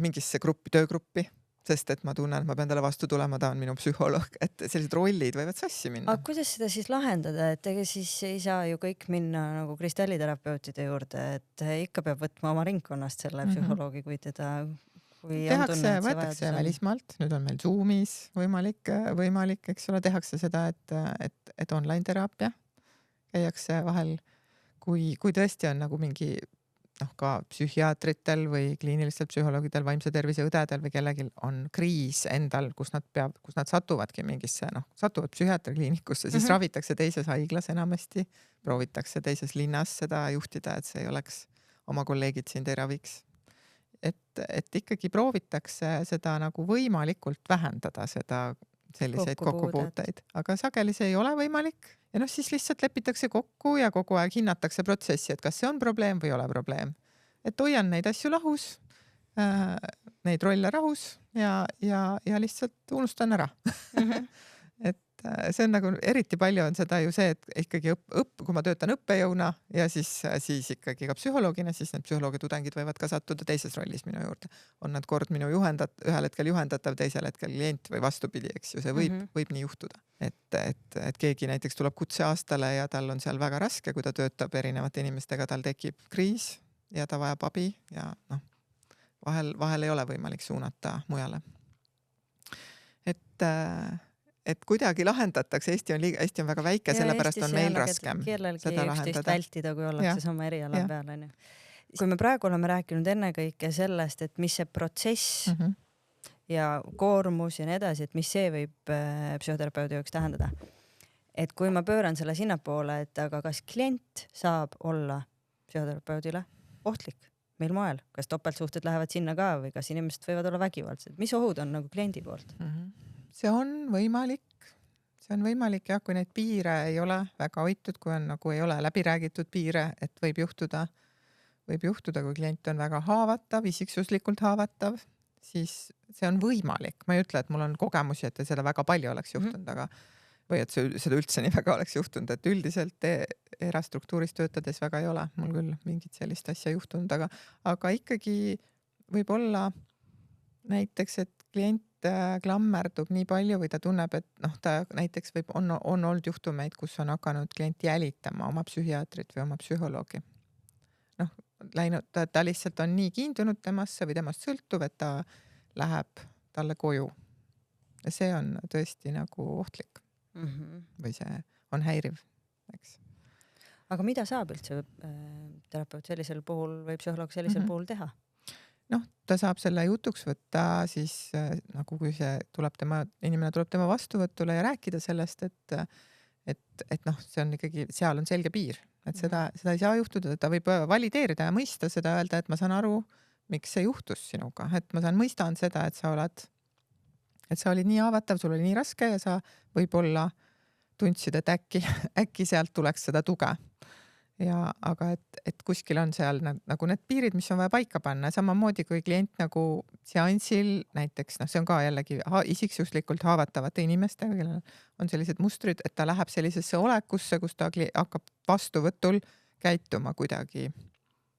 mingisse töögruppi, sest et ma tunnen, et ma pean talle vastu tulema, ta on minu psühholoog, et sellised rollid võivad sassi minna. Aga kuidas seda siis lahendada, et ega siis ei saa ju kõik minna nagu kristalliterapeutide juurde, et ikka peab võtma oma ringkonnast selle psühholoogi, kui teda võetakse välismaalt, nüüd on meil Zoomis võimalik, eks ole, tehakse seda, et online teraapia käiakse vahel, kui tõesti on nagu mingi ka psühhiaatritel või kliinilistel psühholoogidel, vaimse tervise õdedel või kellelgi on kriis endal, kus nad satuvadki mingisse, satuvad psühhiaatrikliinikusse, siis ravitakse teises haiglas enamasti, proovitakse teises linnas seda juhtida, et see ei oleks oma kolleegid siin teraviks. Et ikkagi proovitakse seda nagu võimalikult vähendada, seda selliseid kokkupuuteid, aga sageli see ei ole võimalik ja siis lihtsalt lepitakse kokku ja kogu aeg hinnatakse protsessi, et kas see on probleem või ei ole probleem. Et hoian neid asju lahus, neid rolle rahus ja lihtsalt unustan ära. Et see on nagu eriti palju on seda ju see, et ikkagi kui ma töötan õppejõuna ja siis ikkagi ka psühholoogina, siis need psühholoogi tudengid võivad ka sattuda teises rollis minu juurde. On nad kord minu ühel hetkel juhendatav, teisel hetkel klient või vastupidi, eks ju, see võib nii juhtuda. Et keegi näiteks tuleb kutseaastale ja tal on seal väga raske, kui ta töötab erinevate inimestega, tal tekib kriis ja ta vajab abi ja vahel ei ole võimalik suunata mujale. Et kuidagi lahendatakse, Eesti on väga väike, sellepärast on meil raskem seda lahendada. Vältida, kui ollakse sama eriala peal. Kui me praegu oleme rääkinud ennekõike sellest, et mis see protsess ja koormus ja nii edasi, et mis see võib psühhoterapeudi jaoks tähendada. Et kui ma pööran selle sinnapoole, et aga kas klient saab olla psühhoterapeudile ohtlik? Mil moel? Kas topeltsuhted lähevad sinna ka või kas inimesed võivad olla vägivaldsed? Mis ohud on nagu kliendi poolt? See on võimalik ja kui neid piire ei ole väga hoitud, kui on nagu ei ole läbi räägitud piire, et võib juhtuda, kui klient on väga haavatav, isiksuslikult haavatav, siis see on võimalik. Ma ei ütle, et mul on kogemusi, et seda väga palju oleks juhtunud, või et seda üldse nii väga oleks juhtunud, et üldiselt erastruktuuris töötades väga ei ole mul küll mingit sellist asja juhtunud, aga ikkagi võib olla näiteks, et klient klammerdub nii palju või ta tunneb, et ta näiteks on olnud juhtumeid, kus on hakanud klient jälitama oma psühhiaatrit või oma psühholoogi. Läinud, ta lihtsalt on nii kiindunud temasse või temast sõltuv, et ta läheb talle koju. Ja see on tõesti nagu ohtlik või see on häiriv, eks. Aga mida saab üldse terapeut sellisel puhul või psühholoog sellisel puhul teha? Ta saab selle jutuks võtta siis nagu kui inimene tuleb tema vastuvõtule ja rääkida sellest, et see on ikkagi, seal on selge piir, et seda ei saa juhtuda, ta võib valideerida ja mõista seda, öelda, et ma saan aru, miks see juhtus sinuga, et ma mõistan seda, et sa olid nii haavatav, sul oli nii raske ja sa võib-olla tundsid, et äkki sealt tuleks seda tuge. Aga et kuskil on seal nagu need piirid, mis on vaja paika panna. Samamoodi kui klient nagu seansil näiteks, see on ka jällegi isiksuslikult haavatavate inimestega, kellel on sellised mustrid, et ta läheb sellisesse olekusse, kus ta hakkab vastuvõtul käituma kuidagi,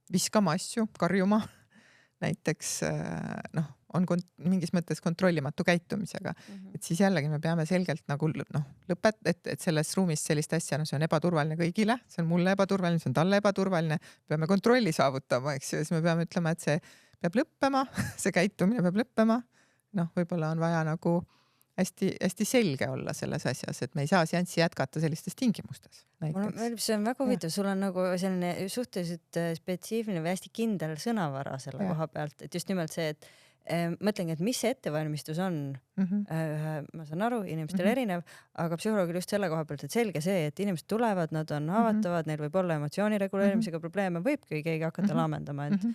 viskama asju, karjuma. Näiteks on mingis mõttes kontrollimatu käitumisega. Et siis jällegi me peame selgelt nagu et selles ruumis sellist asja, see on ebaturvaline kõigile, see on mulle ebaturvaline, see on talle ebaturvaline, peame kontrolli saavutama, eks ju, siis me peame ütlema, et see peab lõppema, see käitumine peab lõppema. Võib-olla on vaja nagu hästi selge olla selles asjas, et me ei saa seanssi jätkata sellistes tingimustes. See on väga huvitav, sul on nagu selline suhteliselt spetsiifiline või hästi kindel sõnavara selle koha pealt, et just nimelt see, et mõtlengi, et mis see ettevalmistus on. Ma saan aru, inimestel erinev, aga psühholoogil just selle koha pealt, et selge see, et inimesed tulevad, nad on haavatavad, neil võib olla emotsiooni reguleerimisega probleeme, võibki keegi hakata laamendama, et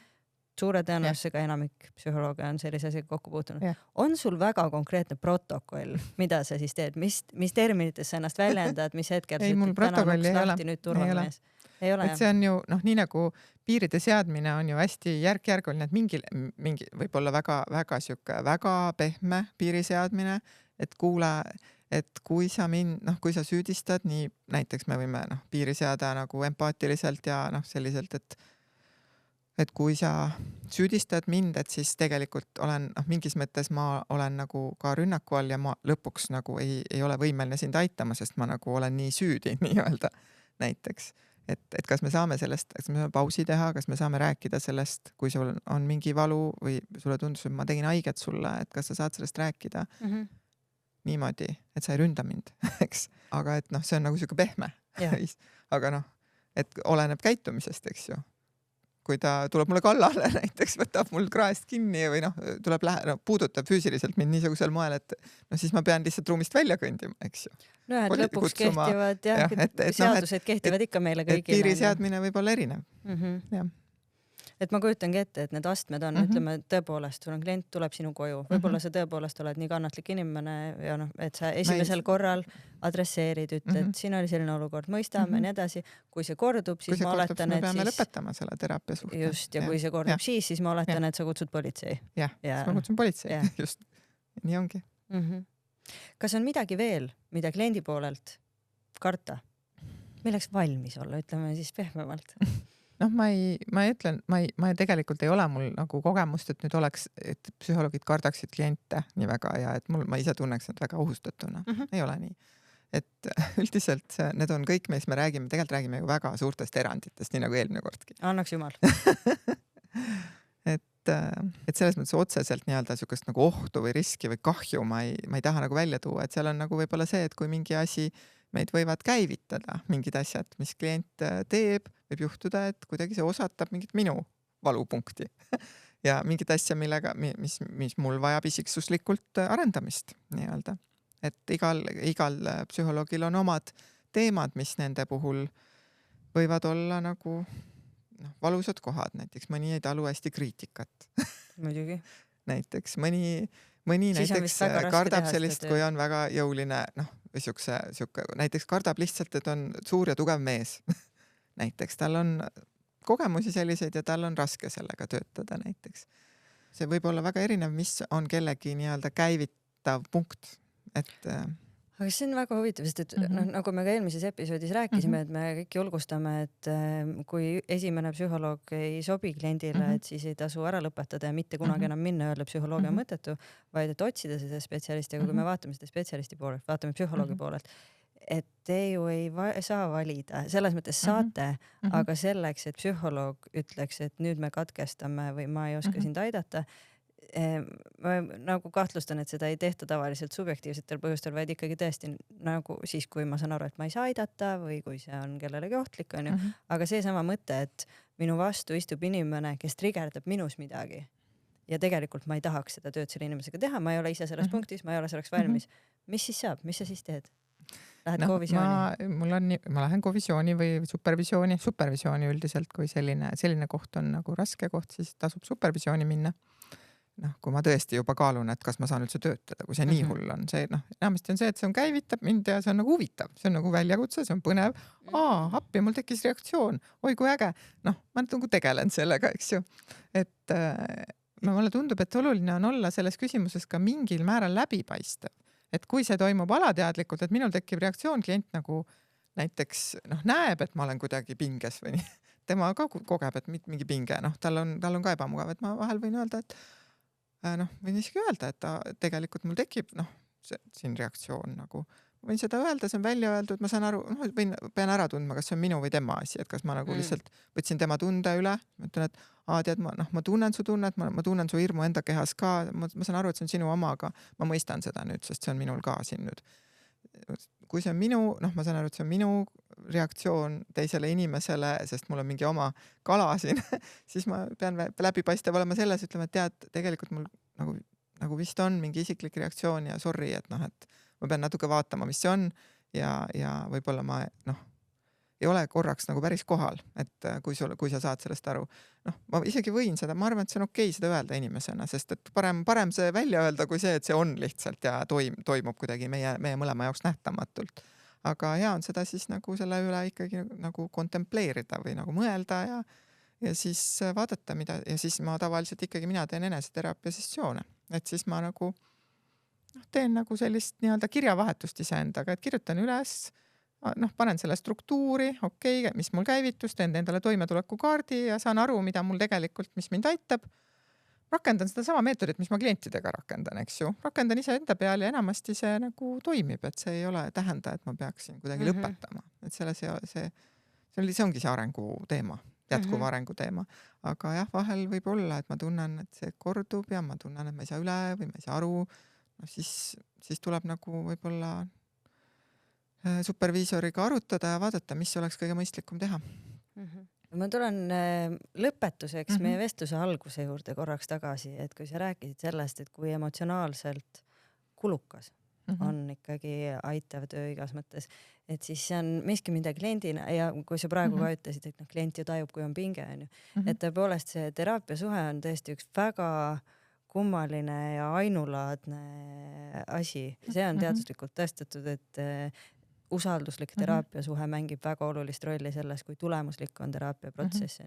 suure tõenäosusega enamik psühholooge on sellise asjaga kokku puutunud. On sul väga konkreetne protokoll, mida sa siis teed, mis terminites sa ennast väljendad, mis hetkel ei, mul protokolli ei ole. Et see on ju, nii nagu piiride seadmine on ju hästi järk-järguline, et mingi võib-olla väga pehme piiri seadmine, et kuule, et kui sa süüdistad, nii näiteks me võime piiri seada nagu empaatiliselt ja selliselt, et kui sa süüdistad mind, et siis tegelikult olen mingis mõttes ma olen nagu ka rünnaku all ja ma lõpuks nagu ei ole võimeline sind aitama, sest ma nagu olen nii süüdi nii-öelda näiteks. Et kas me saame sellest, kas me saame pausi teha, kas me saame rääkida sellest, kui sul on mingi valu või sulle tundus, et ma tegin haiget sulle, et kas sa saad sellest rääkida niimoodi, et sa ei ründa mind, eks. Aga et see on nagu siuke pehme. Aga et oleneb käitumisest, eks ju. Kui ta tuleb mulle kallale näiteks, võtab mul kraest kinni või tuleb puudutab füüsiliselt mind niisugusel moel, et siis ma pean lihtsalt ruumist välja kõndima, eks ju. Et lõpuks kehtivad seadused kehtivad ikka meile kõigile. Piiri seadmine võib olla erinev. Et ma kujutangi ette, et need astmed on, ütleme, tõepoolest, sul on klient, tuleb sinu koju. Võib-olla sa tõepoolest oled nii kannatlik inimene ja et sa esimesel korral adresseerid, ütled, siin oli selline olukord, mõistame, nii edasi. Kui see kordub, siis ma oletan, et peame lõpetama selle teraapia suhte. Just, ja kui see kordub siis ma oletan, et sa kutsud politsei. Jah, siis ma kutsun politsei, just. Nii ongi. Kas on midagi veel, mida kliendi poolelt karta? Milleks valmis olla, ütleme siis pehmemalt? Ma ütlen, ma tegelikult ei ole mul nagu kogemust, et nüüd oleks, et psühholoogid kardaksid kliente nii väga ja et ma ise tunneks nad väga ohustatuna. Ei ole nii. Et üldiselt need on kõik, mis me räägime, tegelikult räägime ju väga suurtest eranditest, nii nagu eelmine kordki. Annaks jumal. et selles mõttes otseselt nii-öelda sukest nagu ohtu või riski või kahju ma ei taha nagu välja tuua, et seal on nagu võib-olla see, et kui mingi asi meid võivad käivitada, mingid asjad, mis klient teeb, võib juhtuda, et kuidagi see osatab mingit minu valupunkti ja mingit asja, mis mul vajab isiksuslikult arendamist nii-öelda. Et igal psühholoogil on omad teemad, mis nende puhul võivad olla nagu valusad kohad, näiteks mõni ei talu hästi kriitikat. Muidugi. Näiteks mõni näiteks kardab sellist, kui on väga jõuline, näiteks kardab lihtsalt, et on suur ja tugev mees. Näiteks tal on kogemusi selliseid ja tal on raske sellega töötada näiteks. See võib olla väga erinev, mis on kellegi nii-öelda käivitav punkt. aga see on väga huvitav, sest et nagu me ka eelmises episoodis rääkisime, et me kõik julgustame, et kui esimene psühholoog ei sobi kliendile, et siis ei tasu ära lõpetada ja mitte kunagi enam minna öelda psühholoogia on mõttetu, vaid et otsida seda spetsialisti, aga kui me vaatame seda spetsialisti poolelt, vaatame psühholoogi poolelt, et te ju ei saa valida, selles mõttes saate, aga selleks, et psühholoog ütleks, et nüüd me katkestame või ma ei oska sind aidata, ma nagu kahtlustan, et seda ei tehta tavaliselt subjektiivsetel põhjustel, vaid ikkagi tõesti nagu siis, kui ma saan aru, et ma ei saa aidata või kui see on kellelegi ohtlik, on ju. Aga seesama mõte, et minu vastu istub inimene, kes trigerdab minus midagi ja tegelikult ma ei tahaks seda tööd selle inimesega teha, ma ei ole ise selles punktis, ma ei ole selleks valmis. Mis siis saab, mis sa siis teed? Lähed kovisiooni? Ma lähen kovisiooni või supervisiooni üldiselt, kui selline koht on nagu raske koht, siis tasub supervisiooni minna. Kui ma tõesti juba kaalun, et kas ma saan üldse töötada, kui see nii hull on, see enamasti on see, et see on käivitab mind ja see on nagu huvitav, see on nagu väljakutse, see on põnev. Appi, mul tekkis reaktsioon, oi kui äge. Ma nagu tegelen sellega, eks ju. Et mulle tundub, et oluline on olla selles küsimuses ka mingil määral läbipaistev. Et kui see toimub alateadlikult, et minul tekib reaktsioon, klient nagu näiteks näeb, et ma olen kuidagi pinges või nii. Tema ka kogeb, et mingi pinge, tal on ka ebamugav, et ma vahel võin öelda, et võin isegi öelda, et tegelikult mul tekib siin reaktsioon nagu. Võin seda öelda, see on välja öeldud, ma saan aru, pean ära tundma, kas see on minu või tema asi, et kas ma nagu lihtsalt võtsin tema tunde üle, ma ütlen, et tead, ma tunnen su tunnet, ma tunnen su hirmu enda kehas ka, ma saan aru, et see on sinu oma, aga ma mõistan seda nüüd, sest see on minul ka siin nüüd. Kui see on minu, ma saan aru, et see on minu reaktsioon teisele inimesele, sest mul on mingi oma kala siin, siis ma pean läbipaistev olema selles, ütlema, et tead, tegelikult mul nagu vist on mingi isiklik reaktsioon ja sorry, et ma pean natuke vaatama, mis see on ja võib-olla ma ei ole korraks nagu päris kohal, et kui sa saad sellest aru. Ma isegi võin seda, ma arvan, et see on okei seda öelda inimesena, sest et parem see välja öelda, kui see, et see on lihtsalt ja toimub kuidagi meie mõlema jaoks nähtamatult. Aga hea on seda siis nagu selle üle ikkagi nagu kontempleerida või nagu mõelda ja siis vaadata, ja siis ma tavaliselt ikkagi mina teen eneseteraapia sessioone, et siis ma nagu teen nagu sellist nii-öelda kirjavahetust iseendaga, et kirjutan üles, panen selle struktuuri, mis mul käivitus, teen endale toimetulekukaardi ja saan aru, mida mul tegelikult, mis mind aitab. Rakendan seda sama meetodit, mis ma klientidega rakendan, eks ju. Rakendan ise enda peal ja enamasti see nagu toimib, et see ei ole tähenda, et ma peaksin kuidagi lõpetama. Et see ongi see arengu teema, jätkuva arengu teema. Aga jah, vahel võib olla, et ma tunnen, et see kordub ja ma tunnen, et ma ei saa üle või ma ei saa aru. Siis tuleb nagu võib-olla superviisoriga arutada ja vaadata, mis oleks kõige mõistlikum teha. Ma tulen lõpetuseks meie vestluse alguse juurde korraks tagasi, et kui sa rääkisid sellest, et kui emotsionaalselt kulukas on ikkagi aitav töö igas mõttes, et siis see on miski, mida kliendina ja kui sa praegu ka ütlesid, et klient ju tajub, kui on pinge, on ju, et tõepoolest see teraapiasuhe on tõesti üks väga kummaline ja ainulaadne asi. See on teaduslikult tõestatud, et usalduslik teraapiasuhe mängib väga olulist rolli selles, kui tulemuslik on teraapiaprotsess.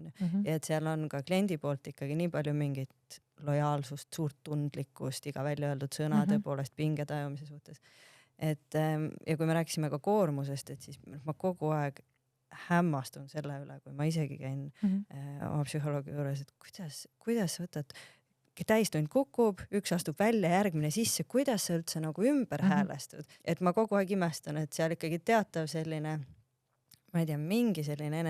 Ja et seal on ka kliendi poolt ikkagi nii palju mingit lojaalsust, suurt tundlikkust, iga välja öeldud sõna tõepoolest pinge tajumise suhtes. Ja kui me rääkisime ka koormusest, et siis ma kogu aeg hämmastun selle üle, kui ma isegi käin oma psühholoogi juures, et kuidas sa võtad täistund kukub, üks astub välja, järgmine sisse, kuidas sa üldse nagu ümber häälestud, et ma kogu aeg imestan, et seal ikkagi teatav selline, ma ei tea, mingi selline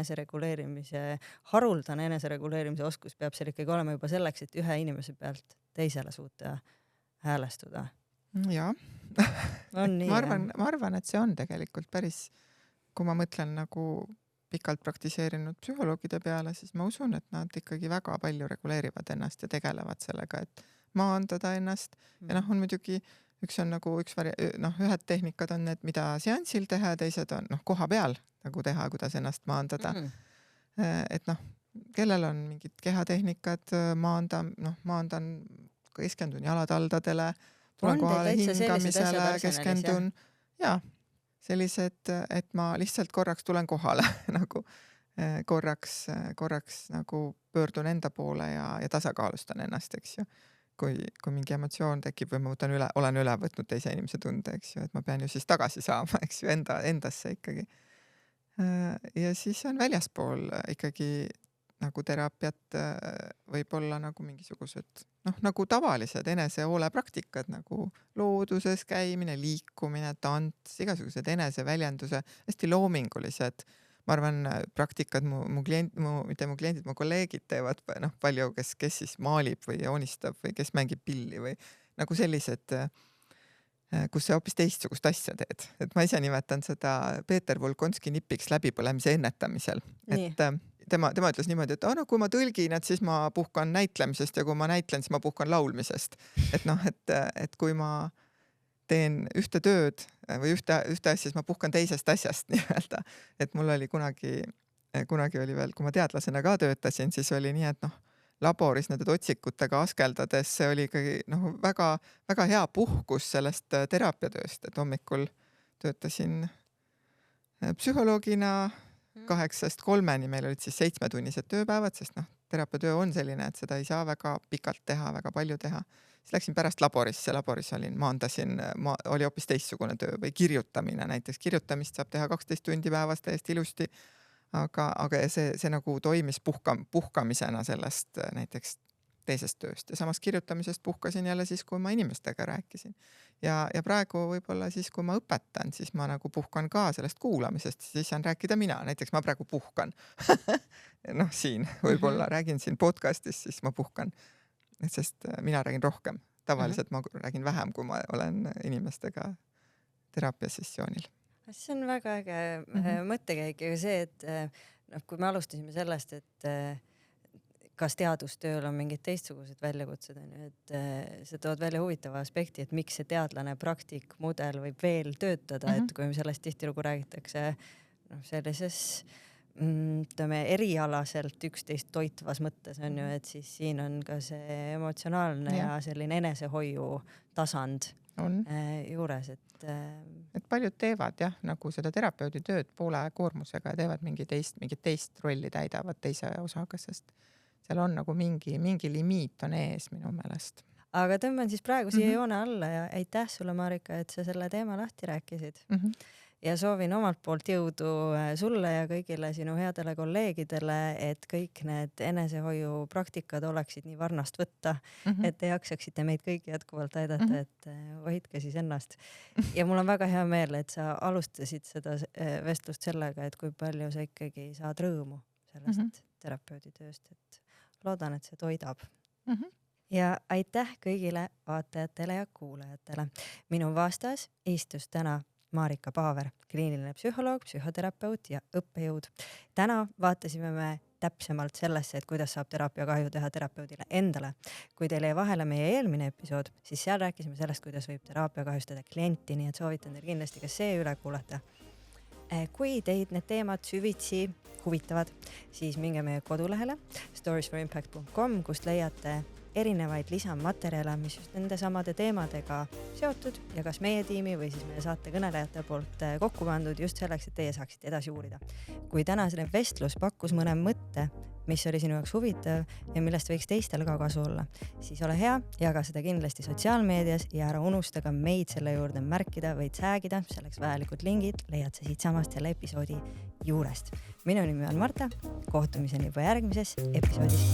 haruldane enesereguleerimise oskus peab seal ikkagi olema juba selleks, et ühe inimese pealt teisele suuta häälestuda. Jaa. Ma arvan, et see on tegelikult päris, kui ma mõtlen nagu pikalt praktiseerinud psühholoogide peale, siis ma usun, et nad ikkagi väga palju reguleerivad ennast ja tegelevad sellega, et maandada ennast. Ja on muidugi, ühed tehnikad on need, mida seansil teha, teised on koha peal nagu teha, kuidas ennast maandada. Et kellel on mingid kehatehnikad, maandan, keskendun jalataldadele, tulen kohale hingamisele, keskendun. Jaa. Sellised, et ma lihtsalt korraks tulen kohale, nagu korraks nagu pöördun enda poole ja tasakaalustan ennast, eks ju. kui mingi emotsioon tekib või ma olen üle võtnud teise inimese tunde, eks ju, et ma pean ju siis tagasi saama, eks ju, endasse ikkagi. Ja siis on väljaspool ikkagi nagu teraapiat võib-olla nagu mingisugused, nagu tavalised enesehoole praktikad nagu looduses käimine, liikumine, tants, igasugused eneseväljenduse, hästi loomingulised. Ma arvan, praktikad mu kliendid, mu kolleegid teevad palju, kes siis maalib või joonistab või kes mängib pilli või nagu sellised, kus sa hoopis teistsugust asja teed. Et ma ise nimetan seda Peeter Volkonski nipiks läbipõlemise ennetamisel. Et tema ütles niimoodi, et kui ma tõlgin, et siis ma puhkan näitlemisest ja kui ma näitlen, siis ma puhkan laulmisest. Et kui ma teen ühte tööd või ühte asja, siis ma puhkan teisest asjast nii-öelda. Et mul oli kunagi oli veel, kui ma teadlasena ka töötasin, siis oli nii, et laboris nende otsikutega askeldades see oli ikkagi väga, väga hea puhkus sellest teraapiatööst, et hommikul töötasin psühholoogina 8-3, meil olid siis 7-tunnised tööpäevad, sest teraapiatöö on selline, et seda ei saa väga pikalt teha, väga palju teha. Siis läksin pärast laborisse maandasin, oli hoopis teistsugune töö või kirjutamine, näiteks kirjutamist saab teha 12 tundi päevas täiesti ilusti, aga see nagu toimis puhkamisena sellest näiteks teisest tööst ja samas kirjutamisest puhkasin jälle siis, kui ma inimestega rääkisin. Ja praegu võib-olla siis, kui ma õpetan, siis ma nagu puhkan ka sellest kuulamisest, siis saan rääkida mina, näiteks ma praegu puhkan. Siin võib-olla räägin siin podcastis, siis ma puhkan, sest mina räägin rohkem. Tavaliselt ma räägin vähem, kui ma olen inimestega teraapiasessioonil. See on väga äge mõttekäik ja see, et kui me alustasime sellest, et kas teadustööl on mingid teistsugused väljakutsed, et sa tood välja huvitava aspekti, et miks see teadlane praktik mudel võib veel töötada, et kui sellest tihtilugu räägitakse sellises erialaselt üksteist toitvas mõttes on ju, et siis siin on ka see emotsionaalne ja selline enesehoiu tasand juures, et paljud teevad nagu seda terapeudi tööd poole koormusega ja teevad mingit teist rolli täidavad teise osaga, sest seal on nagu mingi limiit on ees minu meelest. Aga tõmban siis praegu siia joone alla ja aitäh sulle, Marika, et sa selle teema lahti rääkisid. Ja soovin omalt poolt jõudu sulle ja kõigile sinu headele kolleegidele, et kõik need enesehoiu praktikad oleksid nii varnast võtta, et te jaksaksite meid kõiki jätkuvalt aidata, et hoidke siis ennast. Ja mul on väga hea meel, et sa alustasid seda vestlust sellega, et kui palju sa ikkagi saad rõõmu sellest terapeudi tööst, et loodan, et see toidab. Ja aitäh kõigile vaatajatele ja kuulajatele. Minu vastas istus täna Marika Paaver, kliiniline psühholoog, psühhoterapeut ja õppejõud. Täna vaatasime me täpsemalt sellesse, et kuidas saab teraapiakahju teha terapeudile endale. Kui teil jäi vahele meie eelmine episood, siis seal rääkisime sellest, kuidas võib teraapia kahjustada klienti, nii et soovitan teil kindlasti ka see üle kuulata. Kui teid need teemad süvitsi huvitavad, siis minge meie kodulehele storiesforimpact.com, kust leiate erinevaid lisamaterjale, mis just nende samade teemadega seotud ja kas meie tiimi või siis meie saate kõnelejate poolt kokku pandud just selleks, et teie saaksite edasi uurida. Kui tänasele vestlus pakkus mõne mõtte, mis oli sinu jaoks huvitav ja millest võiks teistel ka kasu olla, siis ole hea, jaga seda kindlasti sotsiaalmeedias ja ära unusta ka meid selle juurde märkida või tagida, selleks vajalikud lingid leiad sa siit samast selle episoodi juurest. Minu nimi on Marta, kohtumiseni juba järgmises episoodis.